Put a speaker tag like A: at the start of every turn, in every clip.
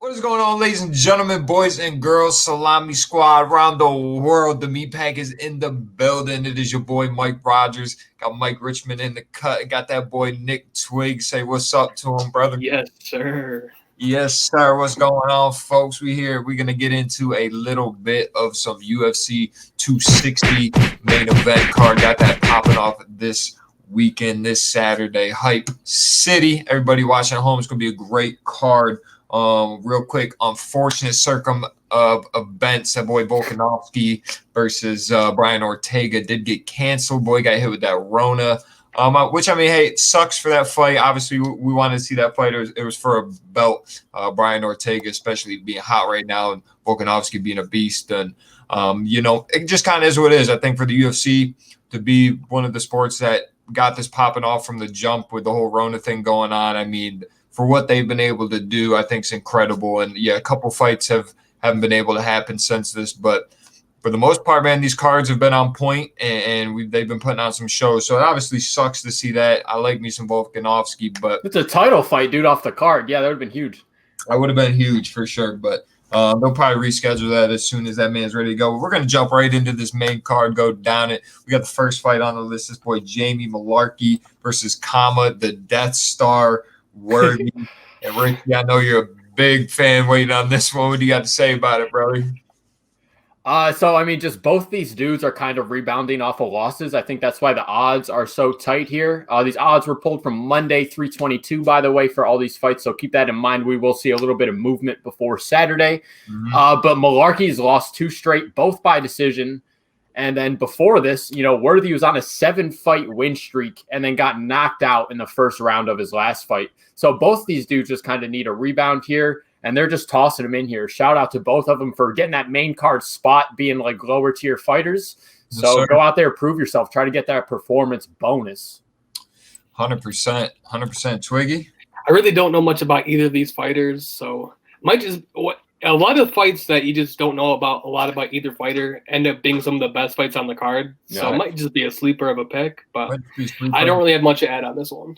A: What is going on, ladies and gentlemen, boys and girls, Salami squad around the world? The meat pack is in the building. It is your boy Mike Rogers. Got Mike Richman in the cut. Got that boy Nick Twigg. Say what's up to him, brother.
B: Yes, sir.
A: Yes, sir. What's going on, folks? We're going to get into a little bit of some UFC 260 main event card. Got that popping off this weekend, this Saturday. Hype City. Everybody watching at home, it's going to be a great card. Real quick, unfortunate of events. That boy Volkanovski versus Brian Ortega did get canceled. Boy got hit with that Rona. Which, I mean, hey, it sucks for that fight. Obviously, we wanted to see that fight. It was for a belt. Brian Ortega, especially being hot right now, and Volkanovski being a beast. And, it just kind of is what it is. I think for the UFC to be one of the sports that got this popping off from the jump with the whole Rona thing going on, I mean, for what they've been able to do, I think it's incredible. And, yeah, a couple fights haven't been able to happen since this. But for the most part, man, these cards have been on point, and they've been putting on some shows. So it obviously sucks to see that. I like me some Volkanovski, but
B: it's a title fight, dude, off the card. Yeah, that would have been huge.
A: That would have been huge for sure. But they'll probably reschedule that as soon as that man's ready to go. We're going to jump right into this main card, go down it. We got the first fight on the list. This boy Jamie Mullarkey versus Kama, the Death Star Worthy. And Ricky, I know you're a big fan waiting on this one. What do you got to say about it, brother?
B: So, I mean, just both these dudes are kind of rebounding off of losses. I think that's why the odds are so tight here. These odds were pulled from Monday, 322, by the way, for all these fights. So keep that in mind. We will see a little bit of movement before Saturday. But Mullarkey's lost 2 straight, both by decision. And then before this, Worthy was on a 7-fight win streak and then got knocked out in the first round of his last fight. So both these dudes just kind of need a rebound here. And they're just tossing them in here. Shout out to both of them for getting that main card spot, being like lower tier fighters. So go out there, prove yourself, try to get that performance bonus.
A: 100%. Twiggy?
C: I really don't know much about either of these fighters. So a lot of fights that you just don't know about a lot about either fighter end up being some of the best fights on the card. Yeah. So it might just be a sleeper of a pick, but I don't really have much to add on this one.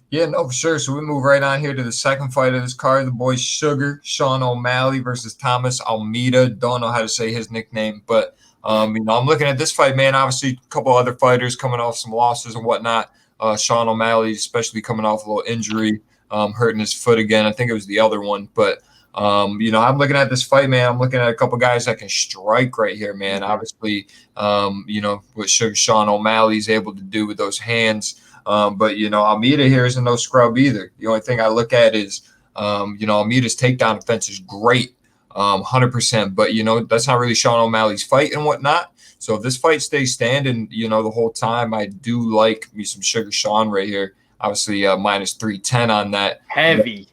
A: Yeah, no, for sure. So we move right on here to the second fight of this card. The boy Sugar, Sean O'Malley versus Thomas Almeida. Don't know how to say his nickname, but I'm looking at this fight, man. Obviously, a couple other fighters coming off some losses and whatnot. Sean O'Malley, especially coming off a little injury, hurting his foot again. I think it was the other one, but I'm looking at this fight, man. I'm looking at a couple guys that can strike right here, man. Obviously, what Sean O'Malley's able to do with those hands. But Almeida here isn't no scrub either. The only thing I look at is, Almeida's takedown defense is great, 100%. But that's not really Sean O'Malley's fight and whatnot. So if this fight stays standing, the whole time, I do like me some Sugar Sean right here. Obviously, minus 310 on that.
B: Heavy.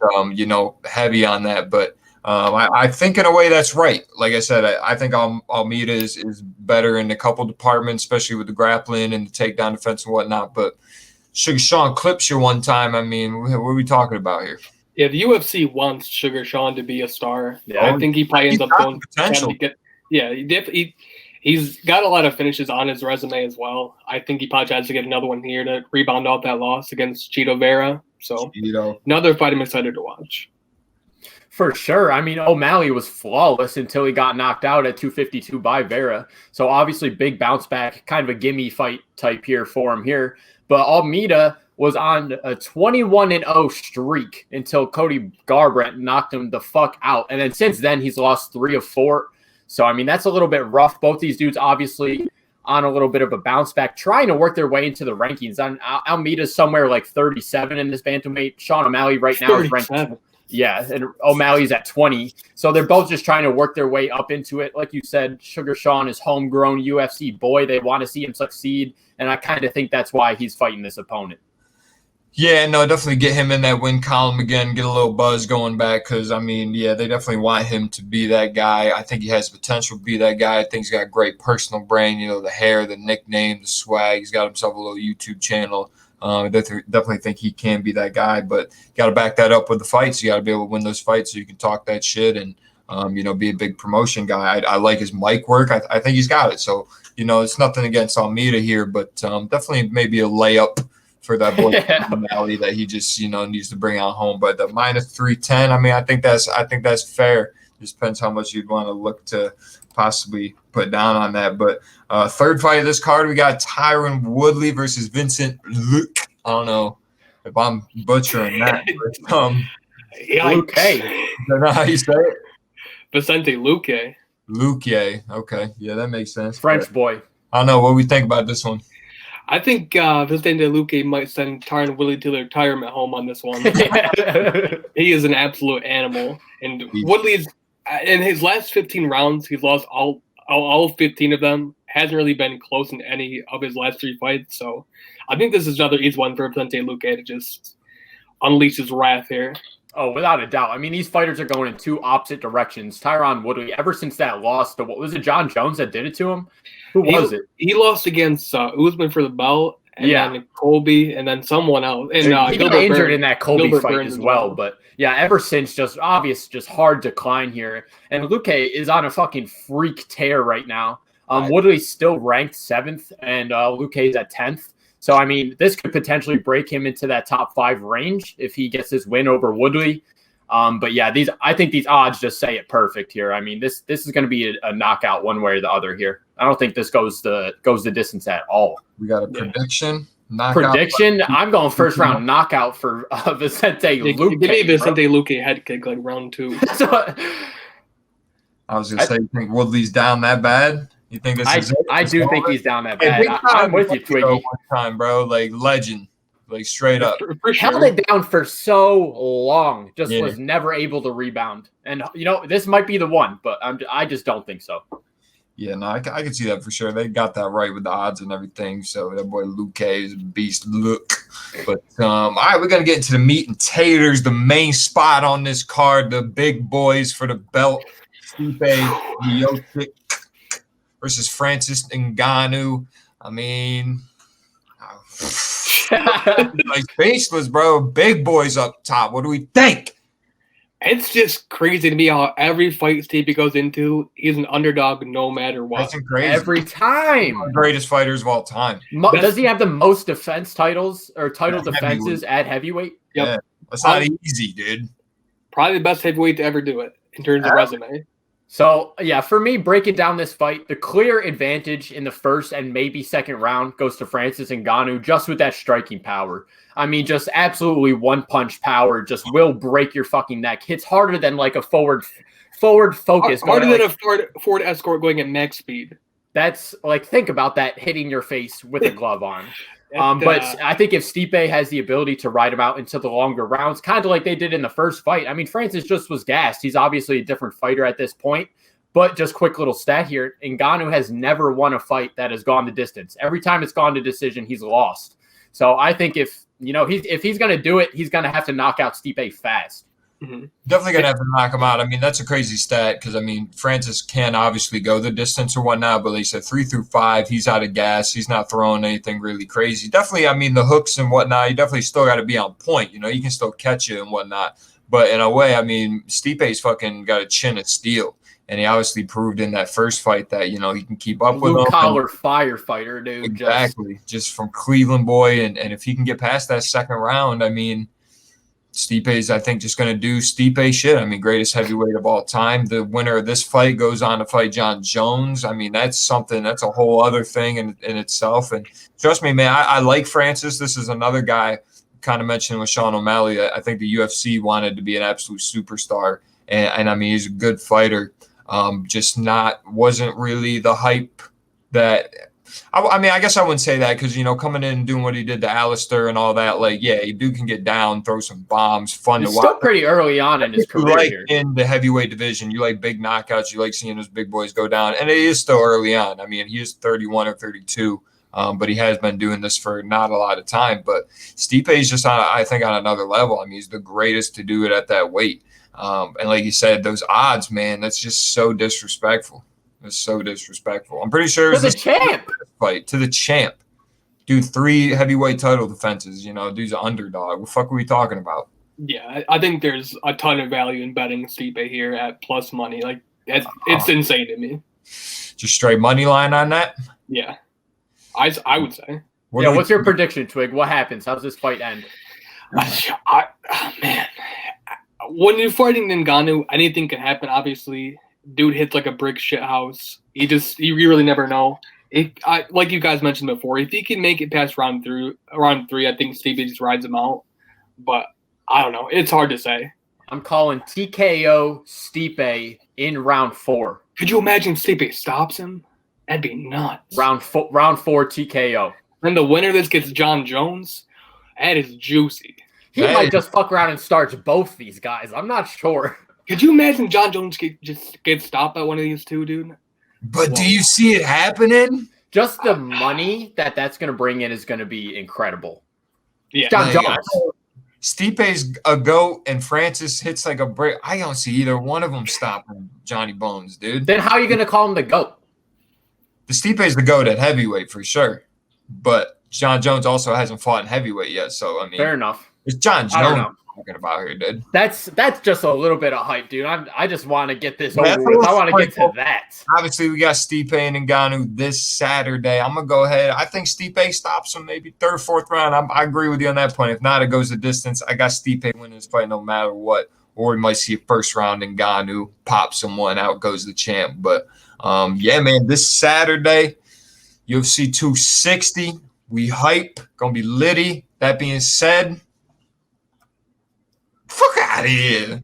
A: Heavy on that. But I think in a way that's right. Like I said, I think Almeida is better in a couple departments, especially with the grappling and the takedown defense and whatnot. But Sugar Sean clips you one time. I mean, what are we talking about here?
C: Yeah, the UFC wants Sugar Sean to be a star. Yeah, I think he probably ends up going potential. He's got a lot of finishes on his resume as well. I think he probably tries to get another one here to rebound off that loss against Chito Vera. So another fight I'm excited to watch.
B: For sure. I mean, O'Malley was flawless until he got knocked out at 252 by Vera. So obviously big bounce back, kind of a gimme fight type here for him here. But Almeida was on a 21-0 streak until Cody Garbrandt knocked him the fuck out. And then since then, he's lost 3 of 4. So, I mean, that's a little bit rough. Both these dudes obviously on a little bit of a bounce back, trying to work their way into the rankings. Almeida's somewhere like 37 in this bantamweight. Sean O'Malley right now is ranked. Yeah, and O'Malley's at 20. So they're both just trying to work their way up into it. Like you said, Sugar Sean is homegrown UFC boy. They want to see him succeed. And I kind of think that's why he's fighting this opponent.
A: Yeah, no, definitely get him in that win column again, get a little buzz going back because, I mean, yeah, they definitely want him to be that guy. I think he has potential to be that guy. I think he's got a great personal brain, the hair, the nickname, the swag. He's got himself a little YouTube channel. I definitely think he can be that guy, but got to back that up with the fights. You got to be able to win those fights so you can talk that shit and, be a big promotion guy. I like his mic work. I think he's got it. So, it's nothing against Almeida here, but definitely maybe a layup for that boy OMalley that he just needs to bring out home. But the minus 310, I mean, I think that's fair. Just depends how much you'd want to look to possibly put down on that. But third fight of this card, we got Tyron Woodley versus Vincent Luke. I don't know if I'm butchering that. But,
B: Luke.
A: I don't know how you say it.
C: Vicente Luque.
A: Luque. Okay. Yeah, that makes sense.
B: French boy.
A: I don't know. What do we think about this one?
C: I think Vicente Luque might send Tyron Woodley to their retirement home on this one. He is an absolute animal. And Woodley's, in his last 15 rounds, he's lost all 15 of them. Hasn't really been close in any of his last 3 fights. So I think this is another easy one for Vicente Luque to just unleash his wrath here.
B: Oh, without a doubt. I mean, these fighters are going in 2 opposite directions. Tyron Woodley, ever since that loss to, what was it, John Jones that did it to him? Who was it?
C: He lost against Usman for the belt, and then Colby, and then someone else. And
B: he got injured in that Colby fight as well. But yeah, ever since, just hard decline here. And Luque is on a fucking freak tear right now. Woodley's still ranked 7th, and Luque's at 10th. So, I mean, this could potentially break him into that top 5 range if he gets his win over Woodley. But yeah, I think these odds just say it perfect here. I mean, this is going to be a knockout one way or the other here. I don't think this goes the distance at all.
A: We got a prediction.
B: Prediction. I'm going first round knockout for Vicente Luque.
C: Give me Vicente Luque head kick like round 2.
A: I was going to say, you think Woodley's down that bad? You think this is it?
B: I do think he's down that bad. I'm with you, Twiggy.
A: One time, bro. Like, legend. Like, straight up.
C: For sure.
B: Held it down for so long. Just was never able to rebound. And, this might be the one, but I just don't think so.
A: Yeah, no, I can see that for sure. They got that right with the odds and everything. So that boy Luque is a beast. Look. But, all right, we're going to get into the meat and taters, the main spot on this card, the big boys for the belt. Stipe Miocic versus Francis Ngannou. I mean, like faceless, bro. Big boys up top. What do we think?
C: It's just crazy to me how every fight Stipe goes into, he's an underdog no matter what.
A: That's crazy.
B: Every time.
A: One of the greatest fighters of all time.
B: Does he have the most defense titles or title defenses at heavyweight?
C: Yep.
A: Yeah, that's not easy, dude.
C: Probably the best heavyweight to ever do it in terms of resume.
B: So, yeah, for me, breaking down this fight, the clear advantage in the first and maybe second round goes to Francis Ngannou just with that striking power. I mean, just absolutely one-punch power just will break your fucking neck. Hits harder than like a forward focus.
C: Harder than a Ford Escort going at max speed.
B: That's like, think about that hitting your face with a glove on. But I think if Stipe has the ability to ride him out into the longer rounds, kind of like they did in the first fight. I mean, Francis just was gassed. He's obviously a different fighter at this point. But just quick little stat here. Ngannou has never won a fight that has gone the distance. Every time it's gone to decision, he's lost. So I think if he's going to do it, he's going to have to knock out Stipe fast.
A: Mm-hmm. Definitely going to have to knock him out. I mean, that's a crazy stat because, I mean, Francis can obviously go the distance or whatnot, but they said 3 through 5, he's out of gas. He's not throwing anything really crazy. Definitely, I mean, the hooks and whatnot, you definitely still got to be on point. You can still catch it and whatnot. But in a way, I mean, Stipe's fucking got a chin of steel. And he obviously proved in that first fight that, he can keep up with him.
B: Blue-collar firefighter, dude.
A: Exactly. Just from Cleveland boy. And if he can get past that second round, I mean, Stipe's, I think, just going to do Stipe shit. I mean, greatest heavyweight of all time. The winner of this fight goes on to fight John Jones. I mean, that's a whole other thing in itself. And trust me, man, I like Francis. This is another guy kind of mentioned with Sean O'Malley. I think the UFC wanted to be an absolute superstar. And I mean, he's a good fighter. Just wasn't really the hype that I mean, I guess I wouldn't say that because, coming in and doing what he did to Alistair and all that, like, yeah, dude can get down, throw some bombs, fun to watch.
B: Still pretty early on in his career here.
A: In the heavyweight division, you like big knockouts, you like seeing those big boys go down, and it is still early on. I mean, he is 31 or 32, but he has been doing this for not a lot of time. But Stipe is just, I think, on another level. I mean, he's the greatest to do it at that weight. And like you said, those odds, man, that's just so disrespectful. It's so disrespectful. I'm pretty sure
B: to the champ.
A: Fight to the champ. Dude, 3 heavyweight title defenses. Dude's an underdog. What the fuck are we talking about?
C: Yeah, I think there's a ton of value in betting Stipe here at plus money. Like, it's insane to me.
A: Just straight money line on that?
C: Yeah, I would say.
B: What's your prediction, Twig? What happens? How's this fight end?
C: Man, when you're fighting Ngannou, anything can happen. Obviously, dude hits like a brick shit house. You really never know. Like you guys mentioned before, if he can make it past round three, I think Stipe just rides him out. But I don't know. It's hard to say.
B: I'm calling TKO Stipe in round 4.
C: Could you imagine Stipe stops him? That'd be nuts.
B: Round 4 TKO.
C: Then the winner of this gets John Jones. That is juicy.
B: He might just fuck around and starch both these guys. I'm not sure.
C: Could you imagine John Jones just get stopped by one of these two, dude?
A: But do you see it happening?
B: Just the money that's going to bring in is going to be incredible.
C: Yeah.
B: John Jones.
A: Stipe's a GOAT and Francis hits like a brick. I don't see either one of them stopping Johnny Bones, dude.
B: Then how are you going to call him the GOAT?
A: The Stipe's the GOAT at heavyweight for sure. But John Jones also hasn't fought in heavyweight yet. So, I mean,
B: fair enough.
A: It's John Jones talking about here, dude.
B: That's just a little bit of hype, dude. I just want to get this over with. I want to get to that.
A: Obviously, we got Stipe and Ngannou this Saturday. I'm going to go ahead. I think Stipe stops him maybe third, fourth round. I agree with you on that point. If not, it goes the distance. I got Stipe winning this fight no matter what. Or we might see a first round Ngannou pop someone, out goes the champ. But, yeah, man, this Saturday, UFC 260. We hype. Going to be litty. That being said, fuck out of here.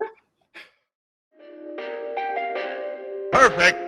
D: Perfect.